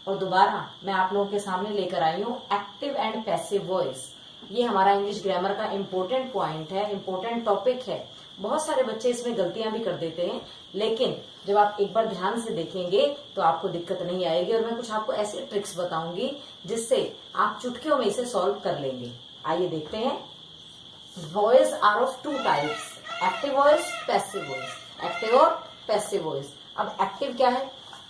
और दोबारा मैं आप लोगों के सामने लेकर आई हूँ एक्टिव एंड पैसिव वॉइस। ये हमारा इंग्लिश ग्रामर का इम्पोर्टेंट पॉइंट है, इम्पोर्टेंट टॉपिक है। बहुत सारे बच्चे इसमें गलतियां भी कर देते हैं, लेकिन जब आप एक बार ध्यान से देखेंगे तो आपको दिक्कत नहीं आएगी। और मैं कुछ आपको ऐसे ट्रिक्स बताऊंगी जिससे आप चुटकियों में इसे सॉल्व कर लेंगे। आइए देखते हैं। Voice are of two types, active voice, passive voice. Active और पैसिव वॉइस। अब एक्टिव क्या है?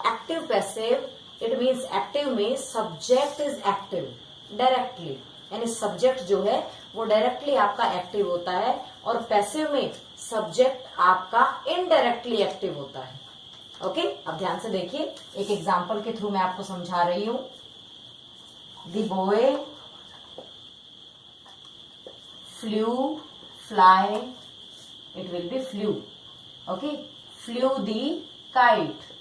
Active passive, it means active में सब्जेक्ट इज एक्टिव डायरेक्टली, यानी सब्जेक्ट जो है वो डायरेक्टली आपका एक्टिव होता है, और पैसिव में सब्जेक्ट आपका इनडायरेक्टली एक्टिव होता है। ओके, अब ध्यान से देखिए, एक एग्जांपल के थ्रू मैं आपको समझा रही हूं। The boy flu, fly, it will be flu. Okay, flu the kite.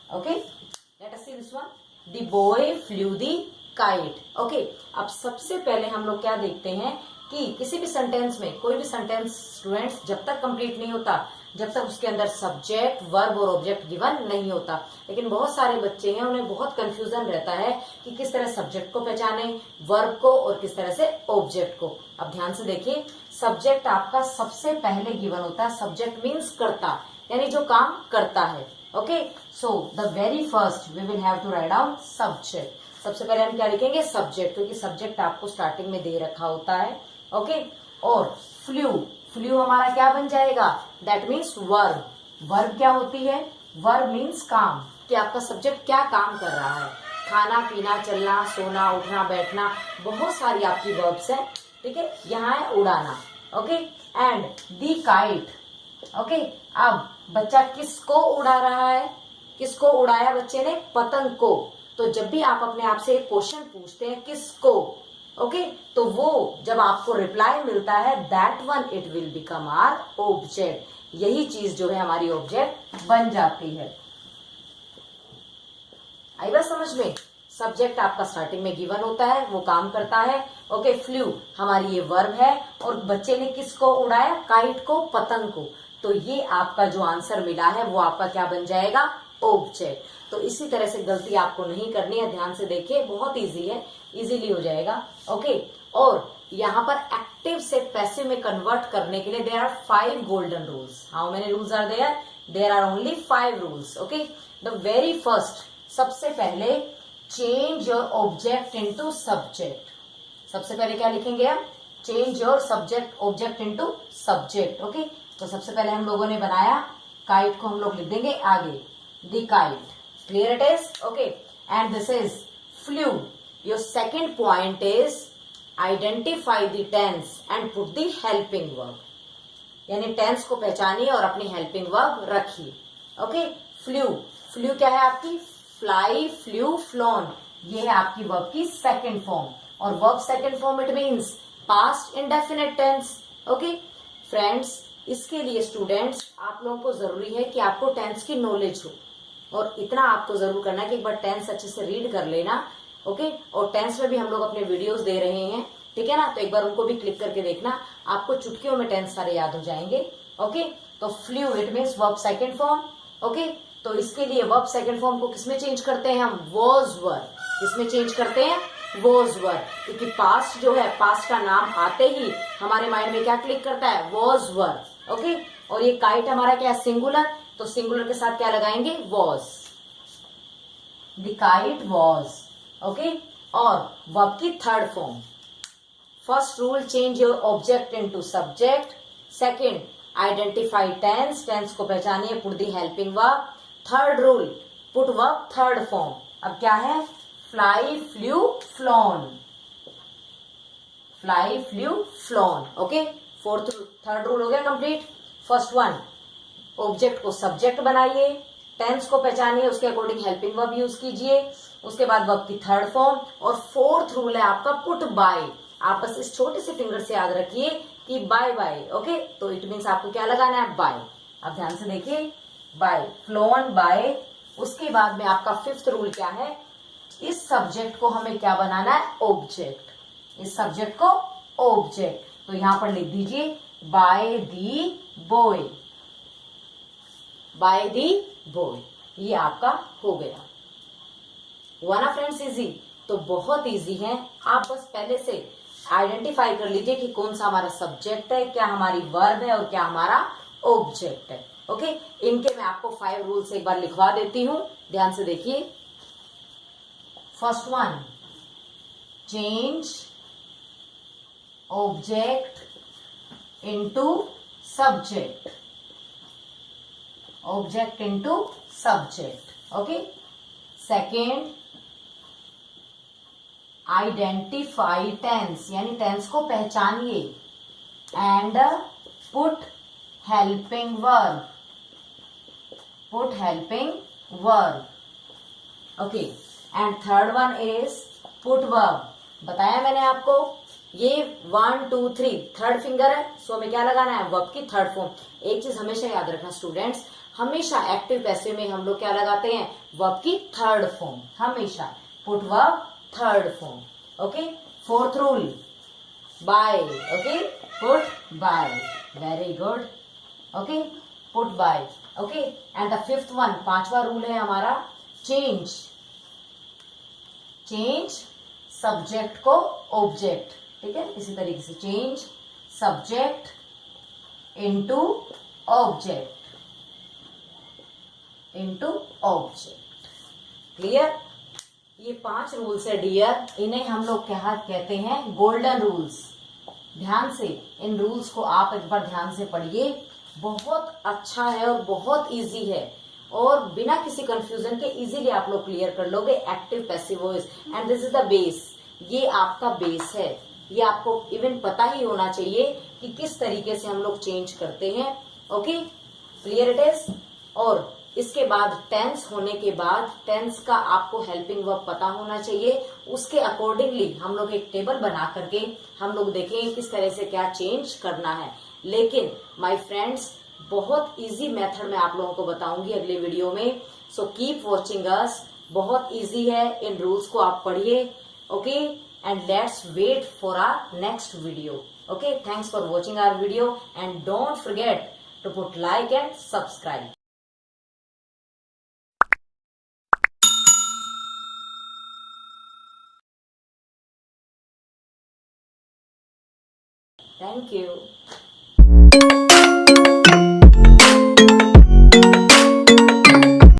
Okay, let us see this one. The boy flu the kite. Okay, अब सबसे पहले हम लोग क्या देखते हैं कि किसी भी सेंटेंस में, कोई भी सेंटेंस स्टूडेंट्स जब तक कंप्लीट नहीं होता, जब तक उसके अंदर सब्जेक्ट, वर्ब और ऑब्जेक्ट गिवन नहीं होता। लेकिन बहुत सारे बच्चे हैं, उन्हें बहुत कंफ्यूजन रहता है कि किस तरह सब्जेक्ट को पहचाने, वर्ब को, और किस तरह से ऑब्जेक्ट को। अब ध्यान से देखिए, सब्जेक्ट आपका सबसे पहले गिवन होता है। सब्जेक्ट मीन्स कर्ता, यानी जो काम करता है। Okay, so the very first we will have to write down subject. सबसे पहले हम क्या लिखेंगे? सब्जेक्ट, क्योंकि सब्जेक्ट आपको स्टार्टिंग में दे रखा होता है। ओके, और फ्लू, फ्लू हमारा क्या बन जाएगा? That means verb. वर्ब क्या होती है? वर्ब मीन्स काम, कि आपका सब्जेक्ट क्या काम कर रहा है। खाना, पीना, चलना, सोना, उठना, बैठना, बहुत सारी आपकी वर्ब्स हैं। ठीक है, यहाँ है उड़ाना। Okay, and the kite. Okay, अब बच्चा किसको उड़ा रहा है? किसको उड़ाया बच्चे ने? पतंग को। तो जब भी आप अपने आप से एक क्वेश्चन पूछते हैं किसको, ओके, तो वो जब आपको रिप्लाई मिलता है that one it will become our object. यही चीज जो है हमारी ऑब्जेक्ट बन जाती है। आई बात समझ में? सब्जेक्ट आपका स्टार्टिंग में गिवन होता है, वो काम करता है। ओके, फ्लू हमारी ये वर्ब है, और बच्चे ने किसको उड़ाया? काइट को, पतंग को। तो ये आपका जो आंसर मिला है वो आपका क्या बन जाएगा? ऑब्जेक्ट। तो इसी तरह से गलती आपको नहीं करनी है। ध्यान से देखिए, बहुत इजी है, इजीली हो जाएगा। ओके, और यहाँ पर एक्टिव से पैसिव में कन्वर्ट करने के लिए there are 5 golden rules. How many rules are there? There are only 5 rules. Okay, the very first, सबसे पहले change your object into subject. सबसे पहले क्या लिखेंगे हम? Change your subject object into subject. Okay, तो सबसे पहले हम लोगों ने बनाया काइट को, हम लोग लिख देंगे आगे the kite. Clear it is? Okay. And this is flew. Your second point is identify the tense and put the helping verb. यानी टेंस को पहचानिए और अपनी हेल्पिंग वर्ब रखिए। ओके, फ्लू, फ्लू क्या है आपकी? Fly, flew, flown. ये है आपकी वर्ब की सेकेंड फॉर्म, और verb second form it means past indefinite tense. Okay friends, इसके लिए स्टूडेंट्स आप लोगों को जरूरी है कि आपको टेंस की नॉलेज हो, और इतना आपको जरूर करना है कि एक बार टेंस अच्छे से रीड कर लेना। ओके, और टेंस में भी हम लोग अपने वीडियोस दे रहे हैं, ठीक है ना? तो एक बार उनको भी क्लिक करके देखना, आपको चुटकियों में टेंस सारे याद हो जाएंगे। ओके, तो flu it means verb second form. Okay, तो इसके लिए वर्ब सेकंड फॉर्म को किसमें चेंज करते हैं हम? Was were. किसमें चेंज करते हैं? वॉज वर, क्योंकि पास्ट जो है, पास्ट का नाम आते ही हमारे माइंड में क्या क्लिक करता है? Was were. ओके, और ये काइट हमारा क्या है? सिंगुलर, तो सिंगुलर के साथ क्या लगाएंगे? Was. The kite was. Okay, और वर्ब की third form, first rule change your object into subject. Second identify tense, tense को पहचानिए, put the helping verb. Third rule put verb third form. अब क्या है? Fly, flew, flown. Fly, flew, flown. Okay, third rule हो गया complete. First one, object को subject बनाइए, tense को पहचानिए, उसके अकॉर्डिंग हेल्पिंग वर्ब यूज कीजिए, उसके बाद वर्ब की थर्ड फॉर्म। और फोर्थ रूल है आपका पुट बाय। आप बस इस छोटे से फिंगर से याद रखिए कि बाय बाय। ओके, तो इट मीन्स आपको क्या लगाना है? बाय। अब ध्यान से देखिए, बाय, फ्लोन, बाय। उसके बाद में आपका फिफ्थ रूल क्या है? इस सब्जेक्ट को हमें क्या बनाना है? ऑब्जेक्ट। इस सब्जेक्ट को ऑब्जेक्ट, तो यहां पर लिख दीजिए by the boy. By the boy, ये आपका हो गया। हुआ ना फ्रेंड्स इजी? तो बहुत इजी है, आप बस पहले से आइडेंटिफाई कर लीजिए कि कौन सा हमारा सब्जेक्ट है, क्या हमारी वर्ब है और क्या हमारा ऑब्जेक्ट है। ओके, इनके मैं आपको 5 रूल्स एक बार लिखवा देती हूं, ध्यान से देखिए। First one, change object into subject, object into subject. Okay, second, identify tense, यानी टेंस को पहचानिए, and put helping verb, put helping verb. Okay, and third one is put verb. बताया मैंने आपको, ये 1 2 3 थर्ड फिंगर है, सो हमें क्या लगाना है? वर्ब की थर्ड फॉर्म। एक चीज हमेशा याद रखना स्टूडेंट्स, हमेशा एक्टिव पैसिव में हम लोग क्या लगाते हैं? वर्ब की थर्ड फॉर्म, हमेशा put verb third form. Okay, fourth rule, by. Okay, put by, very good. Okay, put by. Okay, and the fifth one, पांचवा रूल है हमारा, चेंज, चेंज सब्जेक्ट को ऑब्जेक्ट। ठीक है, इसी तरीके से change subject into object, into object. Clear? ये 5 रूल्स है डियर, इन्हें हम लोग क्या कहते हैं? Golden rules. ध्यान से इन रूल्स को आप एक बार ध्यान से पढ़िए, बहुत अच्छा है और बहुत इजी है, और बिना किसी कंफ्यूजन के इजीली आप लोग क्लियर कर लोगे। Active passive voice, and this is the base, ये आपका बेस है। ये आपको इवन पता ही होना चाहिए कि किस तरीके से हम लोग चेंज करते हैं। Okay, clear it is? और इसके बाद टेंस होने के बाद टेंस का आपको हेल्पिंग वर्ब पता होना चाहिए, उसके अकॉर्डिंगली हम लोग एक टेबल बना करके हम लोग देखेंगे किस तरह से क्या चेंज करना है। लेकिन माय फ्रेंड्स, बहुत इजी मेथड मैं आप लोगों को बताऊंगी अगले वीडियो में, सो कीप वॉचिंग अस। बहुत इजी है, इन रूल्स को आप पढ़िए। Okay, and let's wait for our next video. Okay, thanks for watching our video, and don't forget to put like and subscribe. Thank you.